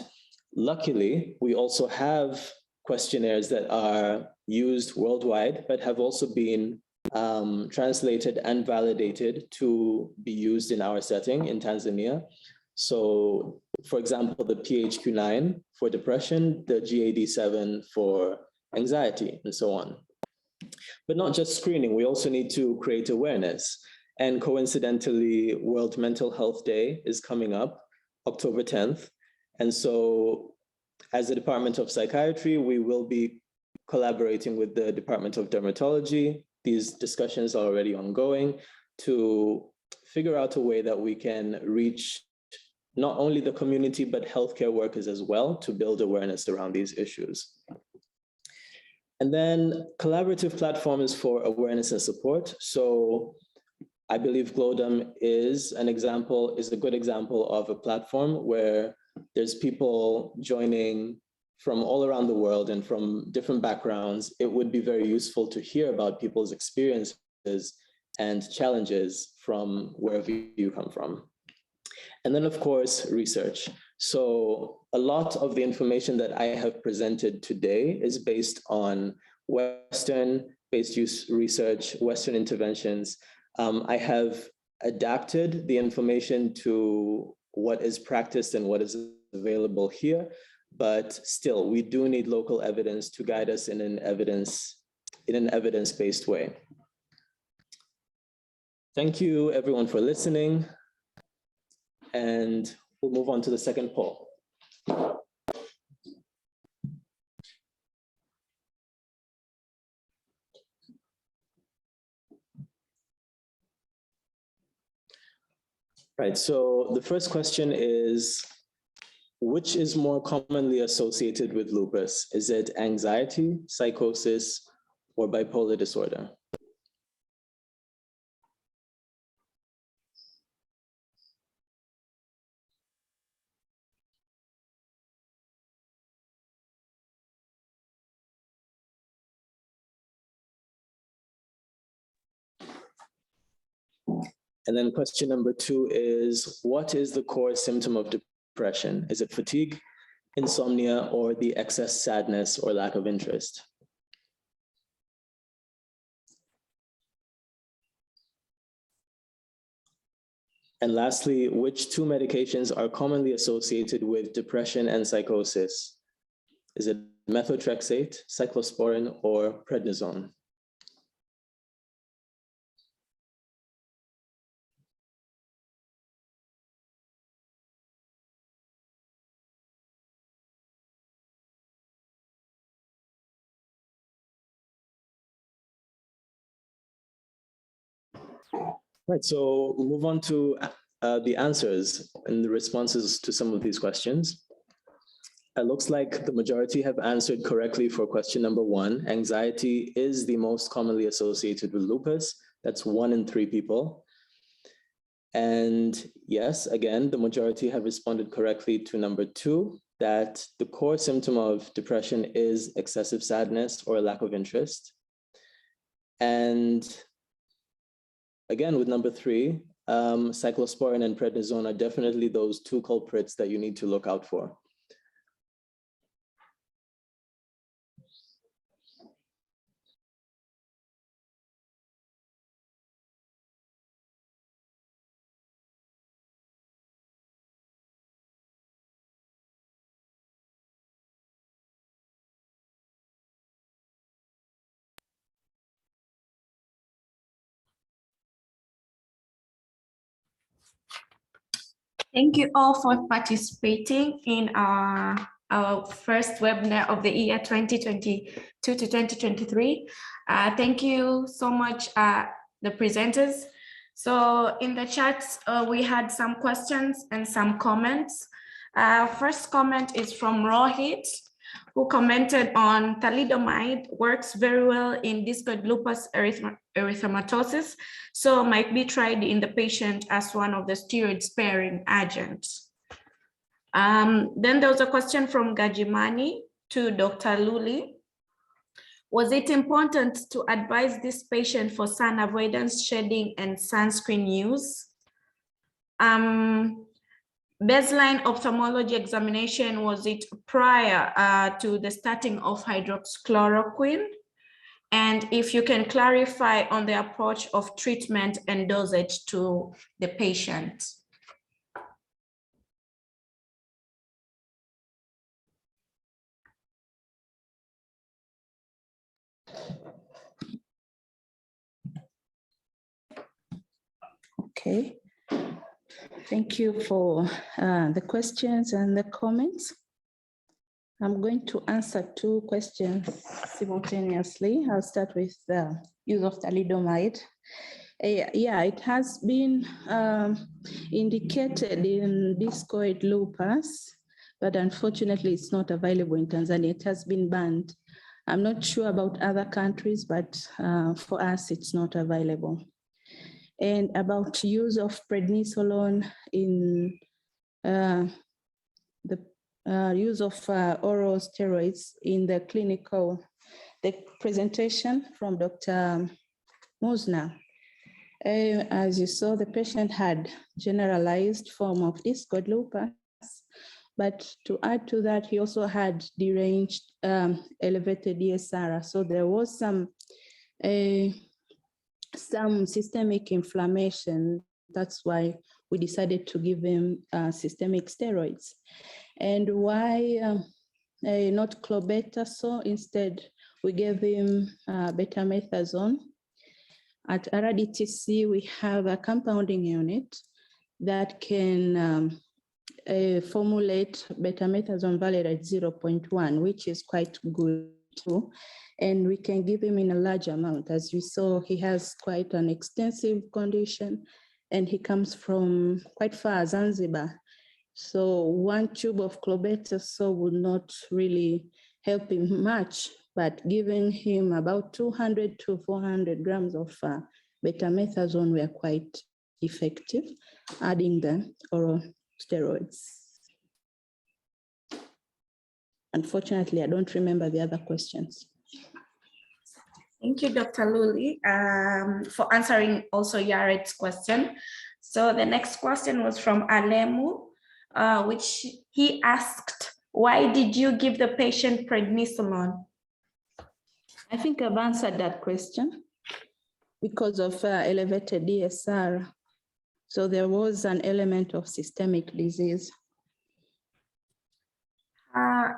luckily, we also have questionnaires that are used worldwide, but have also been translated and validated to be used in our setting in Tanzania. So, for example, the PHQ-9 for depression, the GAD-7 for anxiety, and so on. But not just screening, we also need to create awareness. And coincidentally, World Mental Health Day is coming up, October 10th. And so as the Department of Psychiatry, we will be collaborating with the Department of Dermatology. These discussions are already ongoing to figure out a way that we can reach not only the community, but healthcare workers as well to build awareness around these issues. And then collaborative platforms for awareness and support. So I believe GLODAM is a good example of a platform where there's people joining from all around the world and from different backgrounds. It would be very useful to hear about people's experiences and challenges from wherever you come from. And then, of course, research. So a lot of the information that I have presented today is based on Western-based use research, Western interventions. I have adapted the information to what is practiced and what is available here, but still, we do need local evidence to guide us in an evidence-based way. Thank you, everyone, for listening. And we'll move on to the second poll. Right, so the first question is, which is more commonly associated with lupus? Is it anxiety, psychosis, or bipolar disorder? And then question number 2 is, what is the core symptom of depression? Is it fatigue, insomnia, or the excess sadness or lack of interest? And lastly, which 2 medications are commonly associated with depression and psychosis? Is it methotrexate, cyclosporin, or prednisone? Right, so we'll move on to the answers and the responses to some of these questions. It looks like the majority have answered correctly for question number 1. Anxiety is the most commonly associated with lupus. That's 1 in 3 people. And yes, again, the majority have responded correctly to number 2, that the core symptom of depression is excessive sadness or lack of interest. And again, with number 3, cyclosporin and prednisone are definitely those 2 culprits that you need to look out for. Thank you all for participating in our first webinar of the year 2022 to 2023. Thank you so much, the presenters. So in the chats, we had some questions and some comments. First comment is from Rohit, who commented on thalidomide works very well in Discoid lupus erythematosus, so might be tried in the patient as one of the steroid sparing agents. Then there was a question from Gajimani to Dr. Luli. Was it important to advise this patient for sun avoidance, shedding, and sunscreen use? Baseline ophthalmology examination, was it prior to the starting of hydroxychloroquine? And if you can clarify on the approach of treatment and dosage to the patient. Okay. Thank you for the questions and the comments. I'm going to answer 2 questions simultaneously. I'll start with the use of thalidomide. Yeah, it has been indicated in Discoid lupus, but unfortunately it's not available in Tanzania. It has been banned. I'm not sure about other countries, but for us it's not available. And about use of prednisolone in the use of oral steroids in the clinical, the presentation from Dr. Muzna. As you saw, the patient had generalized form of Discoid lupus, but to add to that, he also had deranged elevated ESR. So there was some systemic inflammation. That's why we decided to give him systemic steroids. And why not clobetasol? Instead, we gave him betamethasone. At RDTC, we have a compounding unit that can formulate betamethasone valued at 0.1, which is quite good too. And we can give him in a large amount. As you saw, he has quite an extensive condition and he comes from quite far, Zanzibar. So 1 tube of clobetasol would not really help him much, but giving him about 200 to 400 grams of betamethasone were quite effective, adding the oral steroids. Unfortunately, I don't remember the other questions. Thank you, Dr. Luli, for answering also Yaret's question. So the next question was from Alemu, which he asked, why did you give the patient prednisolone? I think I've answered that question because of elevated ESR. So there was an element of systemic disease.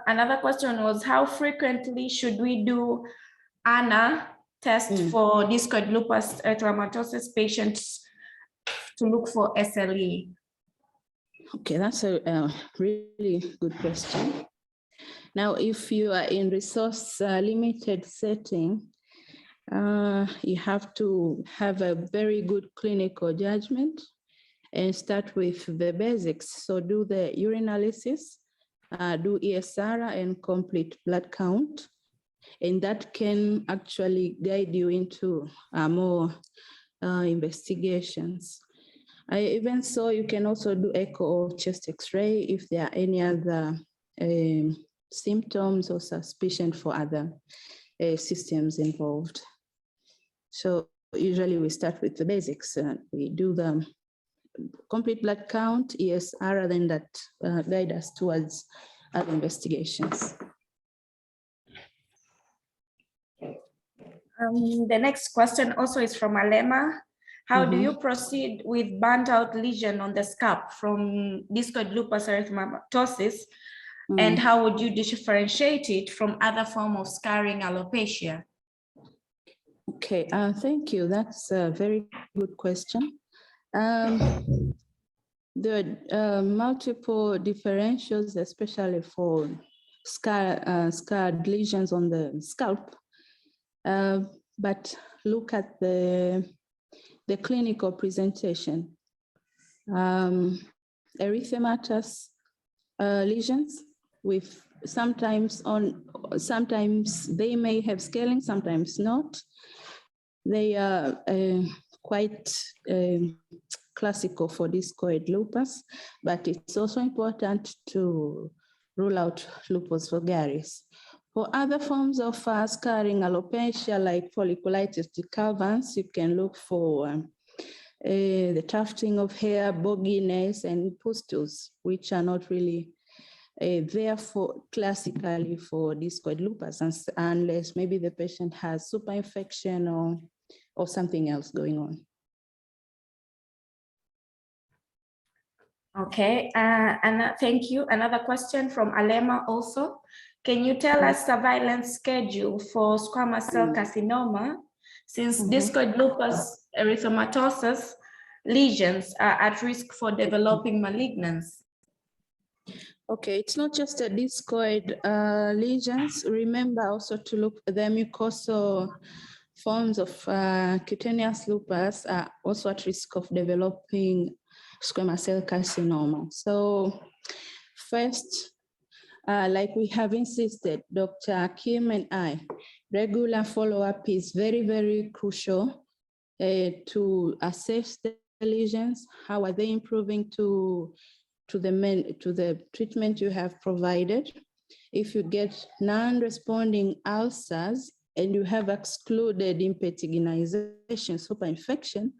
Another question was, how frequently should we do ANA test for discoid lupus erythematosus patients to look for SLE? Okay, that's a really good question. Now, if you are in resource limited setting, you have to have a very good clinical judgment and start with the basics. So do the urinalysis, do ESR and complete blood count. And that can actually guide you into more investigations. Even so, you can also do echo or chest X-ray if there are any other symptoms or suspicion for other systems involved. So usually we start with the basics. We do the complete blood count, ESR, then that guide us towards other investigations. The next question also is from Alema. How do you proceed with burnt out lesion on the scalp from discoid lupus erythematosus? And how would you differentiate it from other form of scarring alopecia? Okay, thank you. That's a very good question. The multiple differentials, especially for scarred lesions on the scalp, but look at the clinical presentation. Erythematous lesions with sometimes they may have scaling, sometimes not. They are quite classical for discoid lupus, but it's also important to rule out lupus vulgaris. For other forms of scarring alopecia, like folliculitis decalvans, you can look for the tufting of hair, bogginess, and pustules, which are not really therefore classically for discoid lupus, unless maybe the patient has superinfection or something else going on. Okay, and thank you. Another question from Alema also. Can you tell us surveillance schedule for squamous cell carcinoma, since discoid lupus erythematosus lesions are at risk for developing malignance? Okay, it's not just a discoid lesions. Remember also to look at the mucosal forms of cutaneous lupus are also at risk of developing squamous cell carcinoma. So first, like we have insisted, Dr. Kim and I, regular follow-up is very, very crucial to assess the lesions. How are they improving to the treatment you have provided? If you get non-responding ulcers and you have excluded impetiginization, superinfection,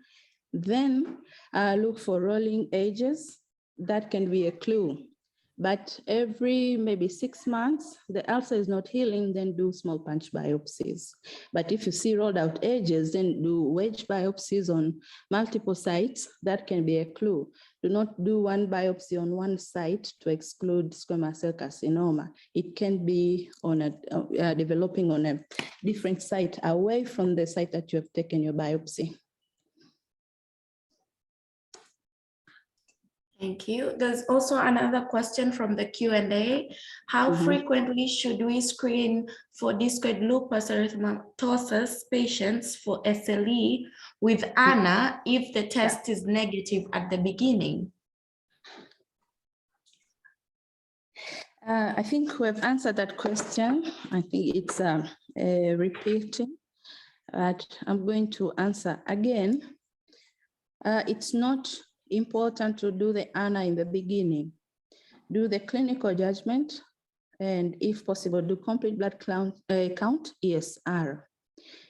then look for rolling edges. That can be a clue. But every maybe 6 months, the ulcer is not healing, then do small punch biopsies. But if you see rolled out edges, then do wedge biopsies on multiple sites. That can be a clue. Do not do one biopsy on one site to exclude squamous cell carcinoma. It can be on developing on a different site away from the site that you have taken your biopsy. Thank you. There's also another question from the Q&A. How frequently should we screen for discoid lupus erythematosus patients for SLE with ANA if the test is negative at the beginning? I think we have answered that question. I think it's repeating, but I'm going to answer again. It's not important to do the ANA in the beginning. Do the clinical judgment, and if possible, do complete blood count ESR.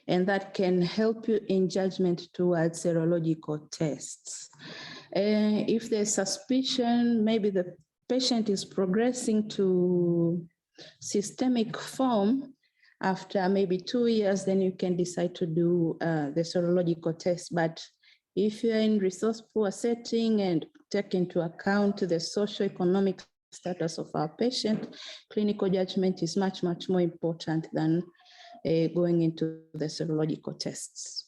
and that can help you in judgment towards serological tests. If there's suspicion, maybe the patient is progressing to systemic form, after maybe 2 years, then you can decide to do the serological test. But if you're in resource-poor setting and take into account the socioeconomic status of our patient, clinical judgment is much, much more important than going into the serological tests.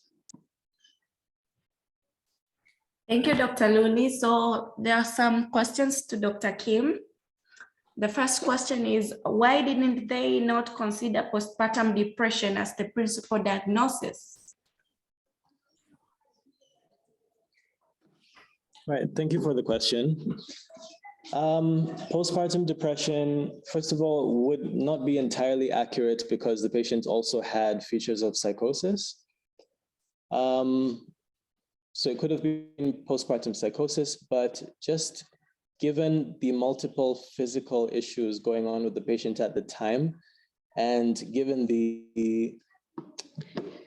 Thank you, Dr. Luli. So there are some questions to Dr. Kim. The first question is, why didn't they not consider postpartum depression as the principal diagnosis? Right, thank you for the question. Postpartum depression, first of all, would not be entirely accurate because the patient also had features of psychosis. So it could have been postpartum psychosis, but just given the multiple physical issues going on with the patient at the time, and given the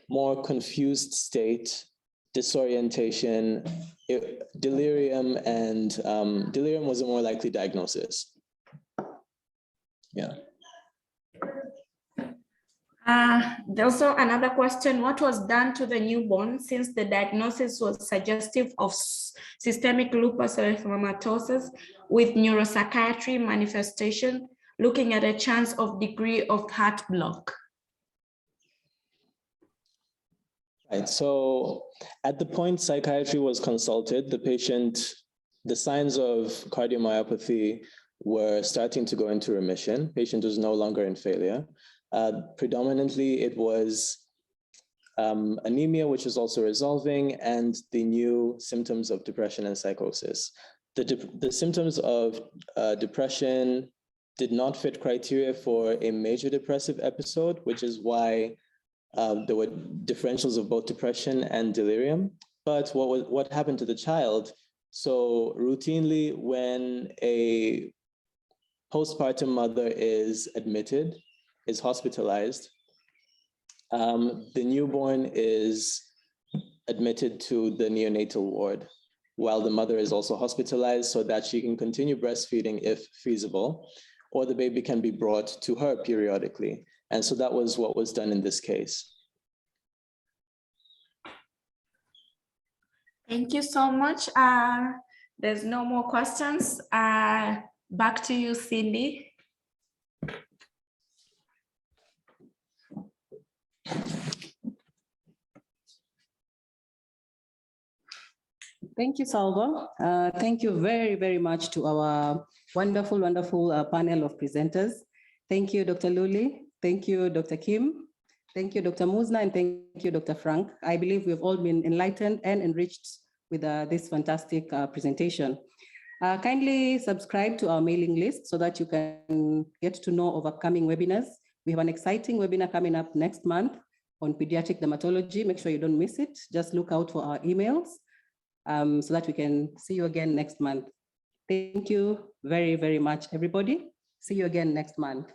more confused state, disorientation, delirium, and delirium was a more likely diagnosis. Yeah. There's also another question, what was done to the newborn since the diagnosis was suggestive of systemic lupus erythematosus with neuropsychiatry manifestation, looking at a chance of degree of heart block? Right, so at the point psychiatry was consulted, the patient, the signs of cardiomyopathy were starting to go into remission. Patient was no longer in failure. Predominantly, it was anemia, which is also resolving, and the new symptoms of depression and psychosis. The symptoms of depression did not fit criteria for a major depressive episode, which is why there were differentials of both depression and delirium. But what happened to the child? So routinely, when a postpartum mother is admitted, is hospitalized, the newborn is admitted to the neonatal ward while the mother is also hospitalized so that she can continue breastfeeding if feasible, or the baby can be brought to her periodically. And so that was what was done in this case. Thank you so much. There's no more questions. Back to you, Cindy. Thank you, Salva. Thank you very, very much to our wonderful, wonderful panel of presenters. Thank you, Dr. Luli. Thank you, Dr. Kim. Thank you, Dr. Muzna, and thank you, Dr. Frank. I believe we've all been enlightened and enriched with this fantastic presentation. Kindly subscribe to our mailing list so that you can get to know of upcoming webinars. We have an exciting webinar coming up next month on pediatric dermatology. Make sure you don't miss it. Just look out for our emails so that we can see you again next month. Thank you very, very much, everybody. See you again next month.